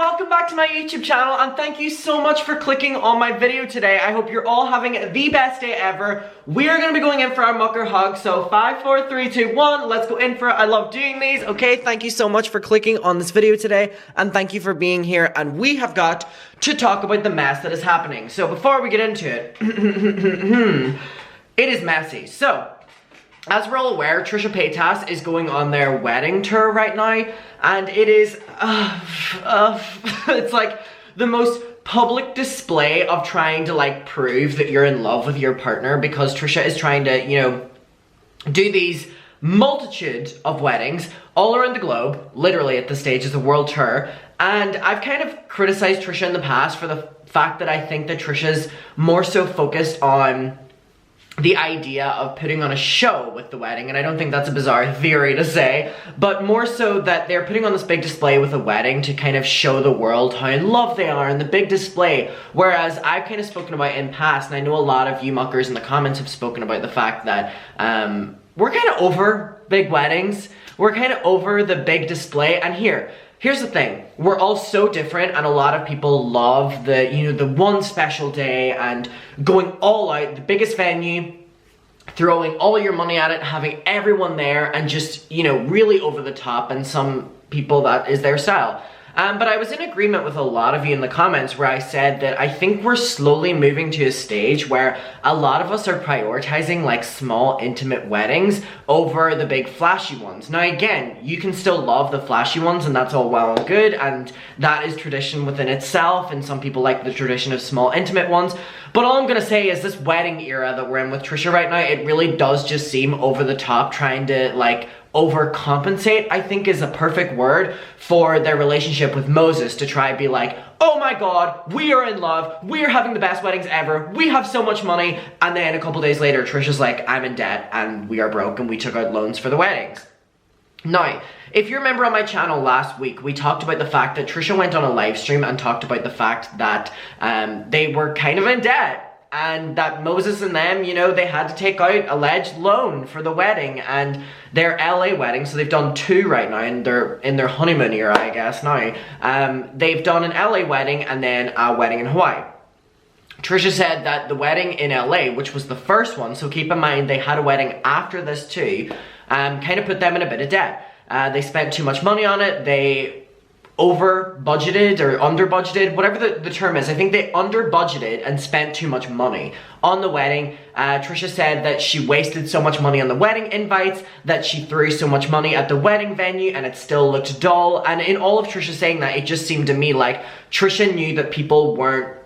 welcome back to my YouTube channel, and thank you so much for clicking on my video today. I hope you're all having the best day ever. We are going to be going in for our mucker hug, so 5, 4, 3, 2, 1, let's go in for it. I love doing these, okay? Thank you so much for clicking on this video today, and thank you for being here, and we have got to talk about the mess that is happening. So before we get into it, it is messy. So, as we're all aware, Trisha Paytas is going on their wedding tour right now, and it is, it's like the most public display of trying to like prove that you're in love with your partner, because Trisha is trying to, you know, do these multitude of weddings all around the globe, literally at this stage is a world tour. And I've kind of criticized Trisha in the past for the fact that I think that Trisha's more so focused on the idea of putting on a show with the wedding, and I don't think that's a bizarre theory to say, but more so that they're putting on this big display with a wedding to kind of show the world how in love they are in the big display, whereas I've kind of spoken about in past, and I know a lot of you muckers in the comments have spoken about the fact that we're kind of over big weddings, we're kind of over the big display, and here's the thing, we're all so different, and a lot of people love the, you know, the one special day and going all out, the biggest venue, throwing all your money at it, having everyone there, and just, you know, really over the top, and some people that is their style. But I was in agreement with a lot of you in the comments where I said that I think we're slowly moving to a stage where a lot of us are prioritizing like small intimate weddings over the big flashy ones. Now again, you can still love the flashy ones and that's all well and good, and that is tradition within itself, and some people like the tradition of small intimate ones. But all I'm gonna say is this wedding era that we're in with Trisha right now, it really does just seem over the top, trying to like overcompensate, I think is a perfect word, for their relationship with Moses, to try and be like, oh my god, we are in love, we are having the best weddings ever, we have so much money, and then a couple days later Trisha's like, I'm in debt and we are broke and we took out loans for the weddings. Now, if you remember on my channel last week, we talked about the fact that Trisha went on a live stream and talked about the fact that they were kind of in debt, and that Moses and them, you know, they had to take out alleged loan for the wedding, and their LA wedding, so they've done 2 right now, and they're in their honeymoon era, I guess, now. They've done an LA wedding and then a wedding in Hawaii. Trisha said that the wedding in LA, which was the first one, so keep in mind they had a wedding after this too, kind of put them in a bit of debt. They spent too much money on it, they over budgeted or under budgeted, whatever the term is. I think they under budgeted and spent too much money on the wedding. Trisha said that she wasted so much money on the wedding invites, that she threw so much money at the wedding venue and it still looked dull. And in all of Trisha saying that, it just seemed to me like Trisha knew that people weren't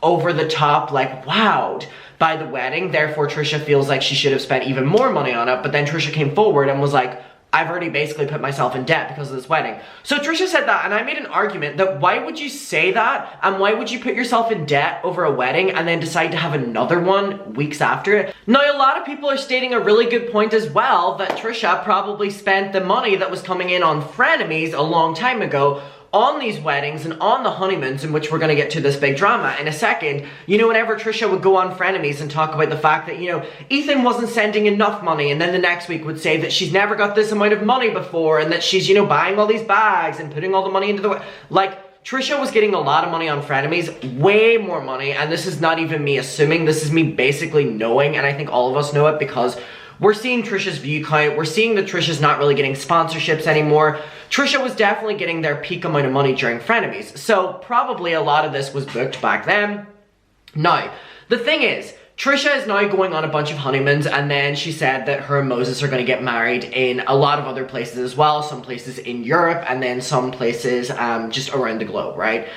over the top, like wowed by the wedding. Therefore Trisha feels like she should have spent even more money on it. But then Trisha came forward and was like, I've already basically put myself in debt because of this wedding. So Trisha said that, and I made an argument that why would you say that, and why would you put yourself in debt over a wedding and then decide to have another one weeks after it? Now, a lot of people are stating a really good point as well, that Trisha probably spent the money that was coming in on frenemies a long time ago on these weddings and on the honeymoons, in which we're gonna get to this big drama in a second. You know, whenever Trisha would go on frenemies and talk about the fact that, you know, Ethan wasn't sending enough money, and then the next week would say that she's never got this amount of money before, and that she's, you know, buying all these bags and putting all the money into the like, Trisha was getting a lot of money on frenemies, way more money, and this is not even me assuming, this is me basically knowing, and I think all of us know it because we're seeing Trisha's view count, we're seeing that Trisha's not really getting sponsorships anymore. Trisha was definitely getting their peak amount of money during frenemies, so probably a lot of this was booked back then. Now, the thing is, Trisha is now going on a bunch of honeymoons, and then she said that her and Moses are going to get married in a lot of other places as well, some places in Europe, and then some places just around the globe, right?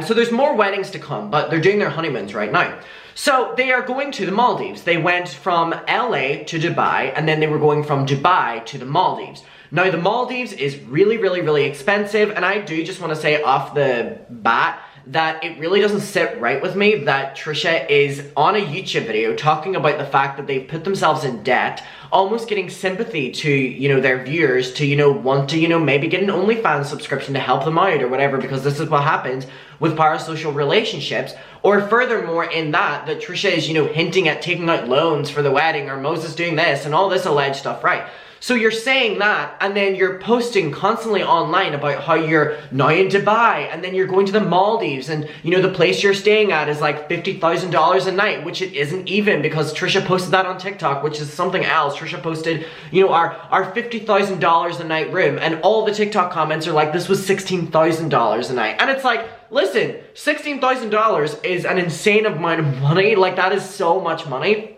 So there's more weddings to come, but they're doing their honeymoons right now. So they are going to the Maldives. They went from LA to Dubai, and then they were going from Dubai to the Maldives. Now the Maldives is really, really, really expensive, and I do just want to say off the bat that it really doesn't sit right with me that Trisha is on a YouTube video talking about the fact that they've put themselves in debt, almost getting sympathy to, you know, their viewers to, you know, want to, you know, maybe get an OnlyFans subscription to help them out or whatever, because this is what happens with parasocial relationships. Or furthermore in that Trisha is, you know, hinting at taking out loans for the wedding, or Moses doing this and all this alleged stuff, right? So you're saying that, and then you're posting constantly online about how you're now in Dubai, and then you're going to the Maldives, and you know, the place you're staying at is like $50,000 a night, which it isn't even, because Trisha posted that on TikTok, which is something else. Trisha posted, you know, our $50,000 a night room, and all the TikTok comments are like, this was $16,000 a night. And it's like, listen, $16,000 is an insane amount of money. Like, that is so much money.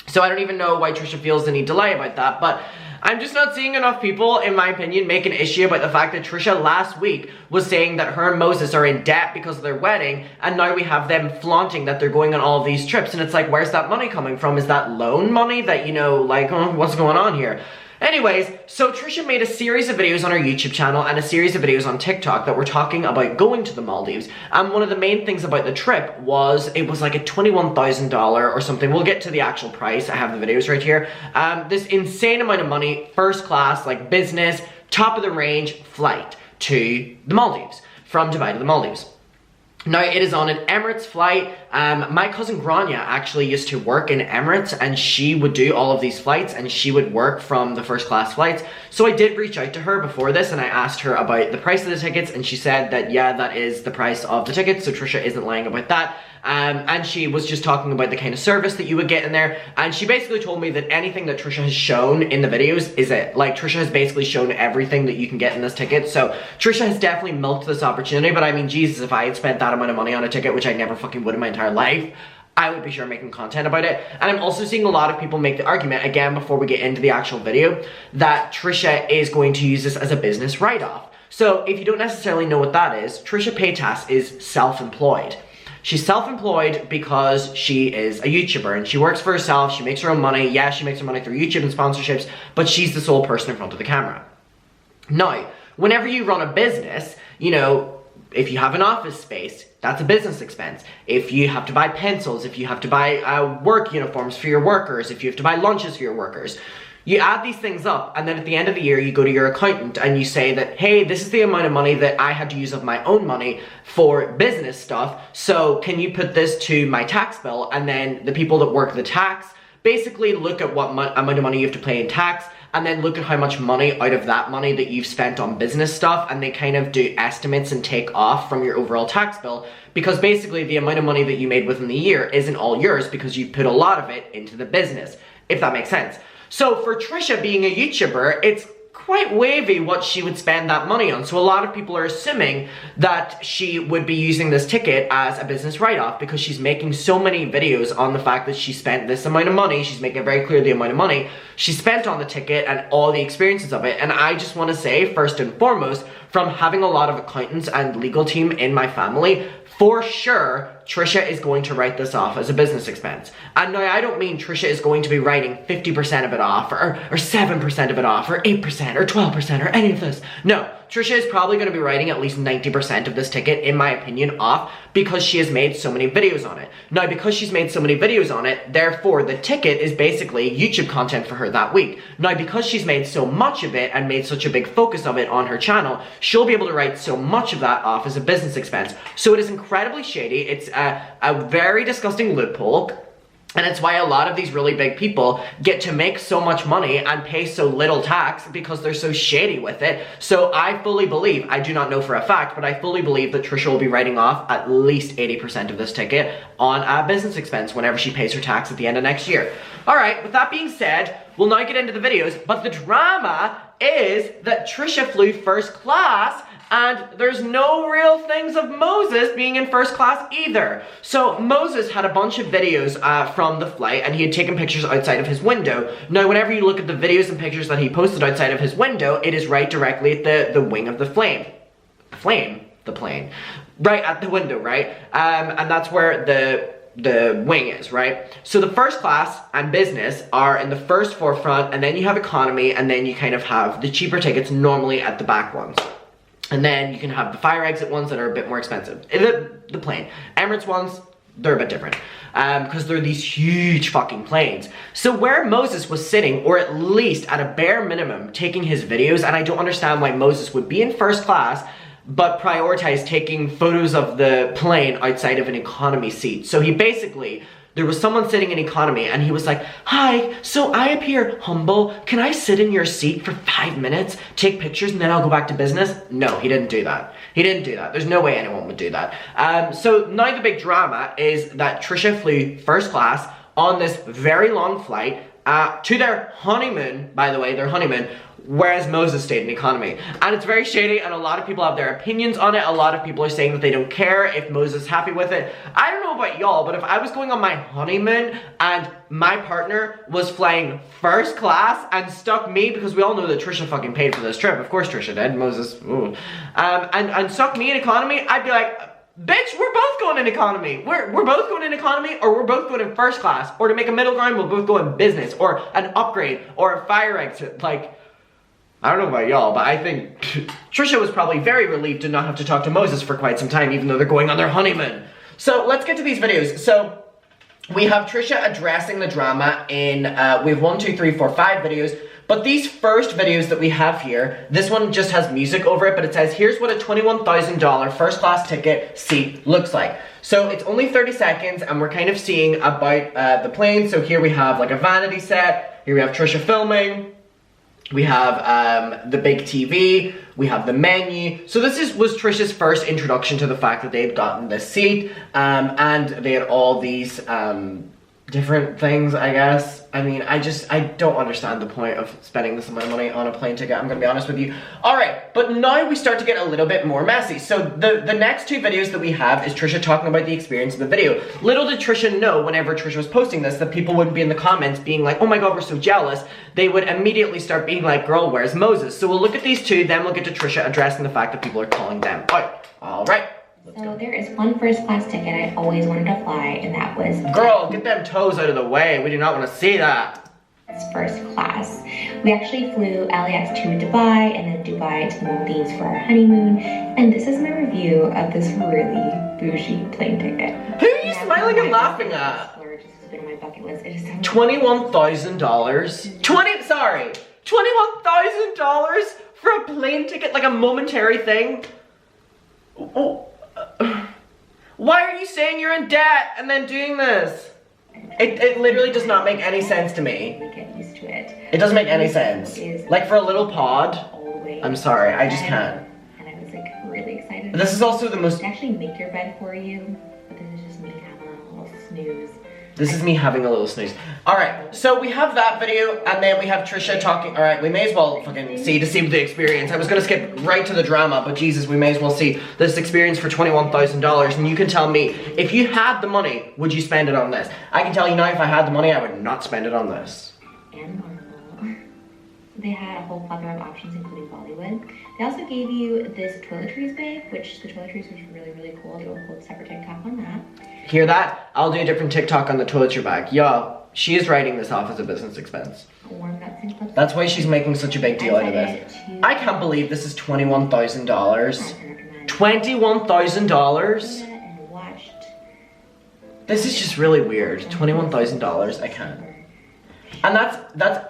So I don't even know why Trisha feels the need to lie about that, but I'm just not seeing enough people, in my opinion, make an issue about the fact that Trisha last week was saying that her and Moses are in debt because of their wedding, and now we have them flaunting that they're going on all of these trips, and it's like, where's that money coming from? Is that loan money that, you know, like, what's going on here? Anyways, so Trisha made a series of videos on her YouTube channel and a series of videos on TikTok that were talking about going to the Maldives. And one of the main things about the trip was, it was like a $21,000 or something. We'll get to the actual price. I have the videos right here. This insane amount of money, first class, like business, top of the range flight to the Maldives, from Dubai to the Maldives. Now, it is on an Emirates flight. My cousin Grania actually used to work in Emirates, and she would do all of these flights, and she would work from the first class flights. So I did reach out to her before this, and I asked her about the price of the tickets, and she said that, yeah, that is the price of the tickets, so Trisha isn't lying about that. And she was just talking about the kind of service that you would get in there, and she basically told me that anything that Trisha has shown in the videos is it. Like, Trisha has basically shown everything that you can get in this ticket, so Trisha has definitely milked this opportunity. But I mean, Jesus, if I had spent that amount of money on a ticket, which I never fucking would in my entire life, I would be sure making content about it. And I'm also seeing a lot of people make the argument, again, before we get into the actual video, that Trisha is going to use this as a business write-off. So if you don't necessarily know what that is, Trisha Paytas is self-employed. She's self-employed because she is a YouTuber, and she works for herself. She makes her own money. Yeah, she makes her money through YouTube and sponsorships, but she's the sole person in front of the camera. Now, whenever you run a business, you know, if you have an office space, that's a business expense. If you have to buy pencils, if you have to buy work uniforms for your workers, if you have to buy lunches for your workers, you add these things up, and then at the end of the year, you go to your accountant and you say that, hey, this is the amount of money that I had to use of my own money for business stuff, so can you put this to my tax bill? And then the people that work the tax basically look at what amount of money you have to pay in tax, and then look at how much money out of that money that you've spent on business stuff, and they kind of do estimates and take off from your overall tax bill, because basically the amount of money that you made within the year isn't all yours because you put a lot of it into the business, if that makes sense. So for Trisha being a YouTuber, it's quite wavy what she would spend that money on. So a lot of people are assuming that she would be using this ticket as a business write-off because she's making so many videos on the fact that she spent this amount of money. She's making it very clear the amount of money she spent on the ticket and all the experiences of it. And I just want to say, first and foremost, from having a lot of accountants and legal team in my family, for sure, Trisha is going to write this off as a business expense. And now I don't mean Trisha is going to be writing 50% of it off, or 7% of it off, or 8%, or 12%, or any of this. No, Trisha is probably going to be writing at least 90% of this ticket, in my opinion, off because she has made so many videos on it. Now, because she's made so many videos on it, therefore the ticket is basically YouTube content for her that week. Now, because she's made so much of it and made such a big focus of it on her channel, she'll be able to write so much of that off as a business expense. So it is incredibly shady. It's a very disgusting loophole. And it's why a lot of these really big people get to make so much money and pay so little tax because they're so shady with it. So I fully believe, I do not know for a fact, but I fully believe that Trisha will be writing off at least 80% of this ticket on a business expense whenever she pays her tax at the end of next year. Alright, with that being said, we'll now get into the videos, but the drama is that Trisha flew first class and there's no real things of Moses being in first class either. So Moses had a bunch of videos from the flight, and he had taken pictures outside of his window. Now, whenever you look at the videos and pictures that he posted outside of his window, it is right directly at the wing of the plane. The plane. Right at the window, right? And that's where the wing is, right? So the first class and business are in the first forefront, and then you have economy, and then you kind of have the cheaper tickets normally at the back ones. And then you can have the fire exit ones that are a bit more expensive. The plane. Emirates ones, they're a bit different. Because they're these huge fucking planes. So where Moses was sitting, or at least at a bare minimum, taking his videos, and I don't understand why Moses would be in first class, but prioritize taking photos of the plane outside of an economy seat. So he basically there was someone sitting in economy and he was like, hi, so I appear humble. Can I sit in your seat for 5 minutes, take pictures, and then I'll go back to business? No, he didn't do that. He didn't do that. There's no way anyone would do that. So now the big drama is that Trisha flew first class on this very long flight to their honeymoon, by the way, their honeymoon, whereas Moses stayed in economy. And it's very shady, and a lot of people have their opinions on it. A lot of people are saying that they don't care if Moses is happy with it. I don't know about y'all, but if I was going on my honeymoon and my partner was flying first class and stuck me, because we all know that Trisha fucking paid for this trip. Of course Trisha did, Moses, ooh. And stuck me in economy, I'd be like, bitch, we're both going in economy. We're both going in economy, or we're both going in first class. Or to make a middle ground, we'll both go in business, or an upgrade, or a fire exit. Like, I don't know about y'all, but I think Trisha was probably very relieved to not have to talk to Moses for quite some time, even though they're going on their honeymoon. So let's get to these videos. So we have Trisha addressing the drama in, we have 1, 2, 3, 4, 5 videos. But these first videos that we have here, this one just has music over it, but it says, here's what a $21,000 first class ticket seat looks like. So it's only 30 seconds, and we're kind of seeing about the plane. So here we have like a vanity set, here we have Trisha filming, we have the big TV, we have the menu. So this was Trisha's first introduction to the fact that they'd gotten this seat, and they had all these different things, I guess. I mean, I don't understand the point of spending this amount of money on a plane ticket, I'm gonna be honest with you. Alright, but now we start to get a little bit more messy. So the next 2 videos that we have is Trisha talking about the experience of the video. Little did Trisha know, whenever Trisha was posting this, that people wouldn't be in the comments being like, oh my god, we're so jealous. They would immediately start being like, girl, where's Moses? So we'll look at these 2, then we'll get to Trisha addressing the fact that people are calling them out. Alright. So there is one first class ticket I always wanted to fly, and that was... Girl, get them toes out of the way. We do not want to see that. It's first class. We actually flew LAX to Dubai, and then Dubai to the Maldives for our honeymoon. And this is my review of this really bougie plane ticket. Who are you smiling and laughing at? This has been on my bucket list. It is $21,000? $21,000 for a plane ticket, like a momentary thing? Oh. Why are you saying you're in debt and then doing this? It literally does not make any sense to me. We get used to it. It doesn't make any sense. Like for a little pod, I'm sorry, I just can't. And I was like really excited. This is also the most... They actually make your bed for you, but this is just me having a little snooze. This is me having a little snooze. Alright, so we have that video, and then we have Trisha talking. Alright, we may as well fucking see to see the experience. I was gonna skip right to the drama, but Jesus, we may as well see this experience for $21,000. And you can tell me, if you had the money, would you spend it on this? I can tell you now, if I had the money, I would not spend it on this. And Marvel. They had a whole plethora of options, including Bollywood. They also gave you this toiletries bag, which the toiletries was really, really cool. They will hold separate TikTok on that. Hear that? I'll do a different TikTok on the toiletry bag. Y'all, she is writing this off as a business expense. That's why she's making such a big deal out of this. I can't believe this is $21,000. $21,000? This is just really weird. $21,000, I can't. And that's,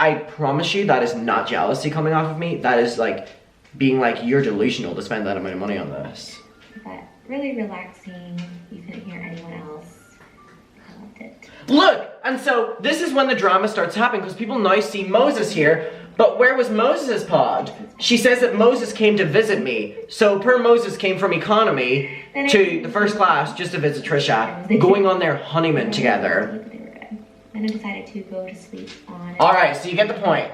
I promise you, that is not jealousy coming off of me. That is like, being like, you're delusional to spend that amount of money on this. But really relaxing. You couldn't hear anyone else. I loved it. Look! And so, this is when the drama starts happening, because people now see Moses here. But where was Moses' pod? She says that Moses came to visit me. So, per Moses came from economy to the first class just to visit Trisha, going on their honeymoon together. Then I decided to go to sleep on... Alright, so you get the point.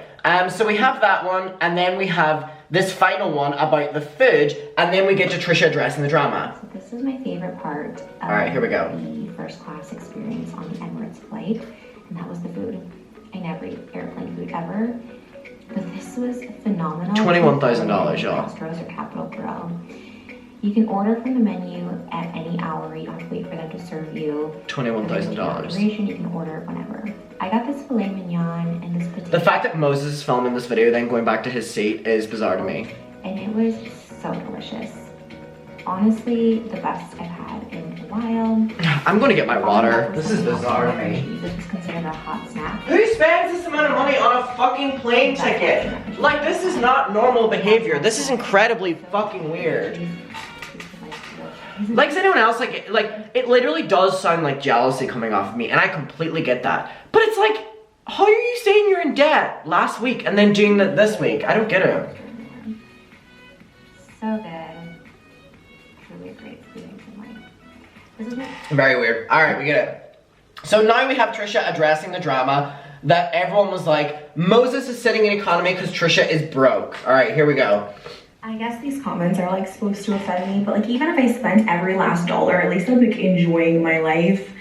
So we have that one, and then we have this final one about the food, and then we get to Trisha addressing the drama. So this is my favorite part of Alright, here we go. The first class experience on the Emirates flight, and that was the food. I never eat airplane food ever, but this was phenomenal. $21,000, y'all. Astros or Capital Grill. You can order from the menu at any hour. You don't have to wait for them to serve you. $21,000. You can order it whenever. I got this filet mignon and this potato. The fact that Moses is filming this video then going back to his seat is bizarre to me. And it was so delicious. Honestly, the best I've had in a while. I'm gonna get my water. This is bizarre to me. This is considered a hot snack. Who spends this amount of money on a fucking plane ticket? Like, this is not normal behavior. This is incredibly fucking weird. Like, is anyone else, like, it literally does sound like jealousy coming off of me, and I completely get that. But it's like, how are you saying you're in debt last week and then doing that this week? I don't get it. So good. Really great feelings in life. This is Very weird. All right, we get it. So now we have Trisha addressing the drama that everyone was like, Moses is sitting in economy because Trisha is broke. All right, here we go. I guess these comments are like supposed to offend me, but like even if I spent every last dollar, at least I'm like enjoying my life.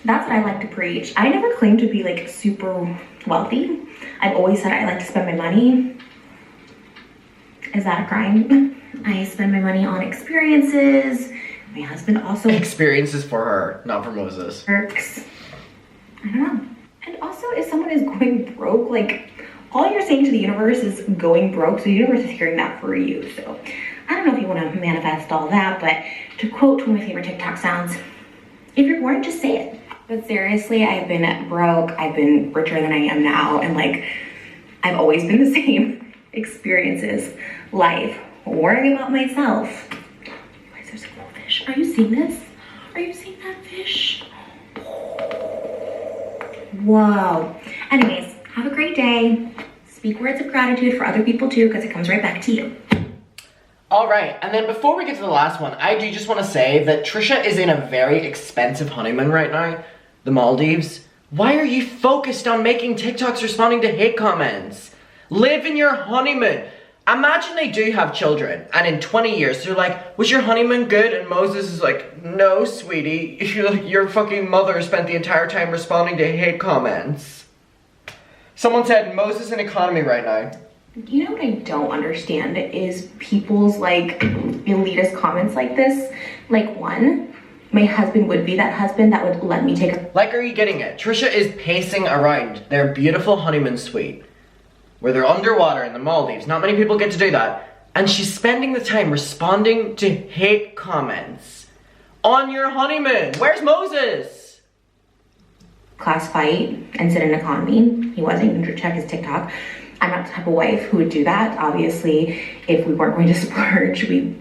That's what I like to preach. I never claimed to be like super wealthy. I've always said I like to spend my money. Is that a crime? I spend my money on experiences. My husband also Experiences for her, not for Moses. works. I don't know. And also, if someone is going broke, like all you're saying to the universe is going broke, so the universe is hearing that for you. So I don't know if you want to manifest all that, but to quote one of my favorite TikTok sounds, if you're bored, just say it. But seriously, I've been broke, I've been richer than I am now, and like I've always been the same. Experiences, life, worrying about myself. Guys, there's a cool fish. Are you seeing this? Are you seeing that fish? Whoa. Anyways, have a great day. Speak words of gratitude for other people too, because it comes right back to you. All right, and then before we get to the last one, I do just want to say that Trisha is in a very expensive honeymoon right now, the Maldives. Why are you focused on making TikToks responding to hate comments? Live in your honeymoon. Imagine they do have children, and in 20 years, they're like, was your honeymoon good? And Moses is like, no, sweetie, your fucking mother spent the entire time responding to hate comments. Someone said, Moses in economy right now. You know what I don't understand is people's like elitist comments like this. Like one, my husband would be that husband that would let me take a— Like, are you getting it? Trisha is pacing around their beautiful honeymoon suite, where they're underwater in the Maldives. Not many people get to do that. And she's spending the time responding to hate comments on your honeymoon. Where's Moses? class fight and sit in economy. He wasn't even to check his TikTok. I'm not the type of wife who would do that. Obviously, if we weren't going to splurge, we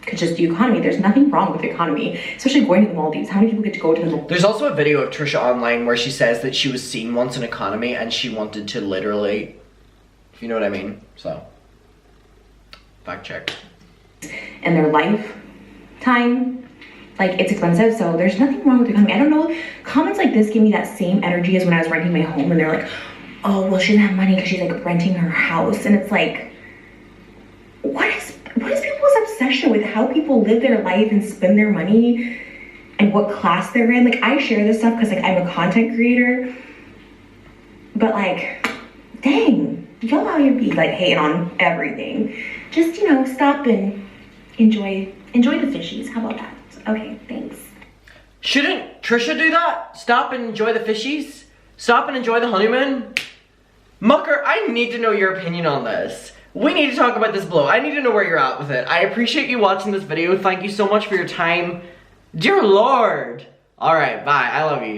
could just do economy. There's nothing wrong with economy, especially going to the Maldives. How many people get to go to the Maldives? There's also a video of Trisha online where she says that she was seen once in economy and she wanted to literally, if you know what I mean. So, fact check. In their lifetime, like, it's expensive, so there's nothing wrong with economy. I don't know, comments like this give me that same energy as when I was renting my home and they're like, oh, well, she doesn't have money because she's like renting her house. And it's like, what is people's obsession with how people live their life and spend their money and what class they're in? Like, I share this stuff because like I'm a content creator, but like, dang, y'all out here be like hating on everything. Just, you know, stop and enjoy the fishies. How about that? Okay, thanks. Shouldn't Trisha do that? Stop and enjoy the fishies? Stop and enjoy the honeymoon? Mucker, I need to know your opinion on this. We need to talk about this below. I need to know where you're at with it. I appreciate you watching this video. Thank you so much for your time. Dear Lord. Alright, bye. I love you.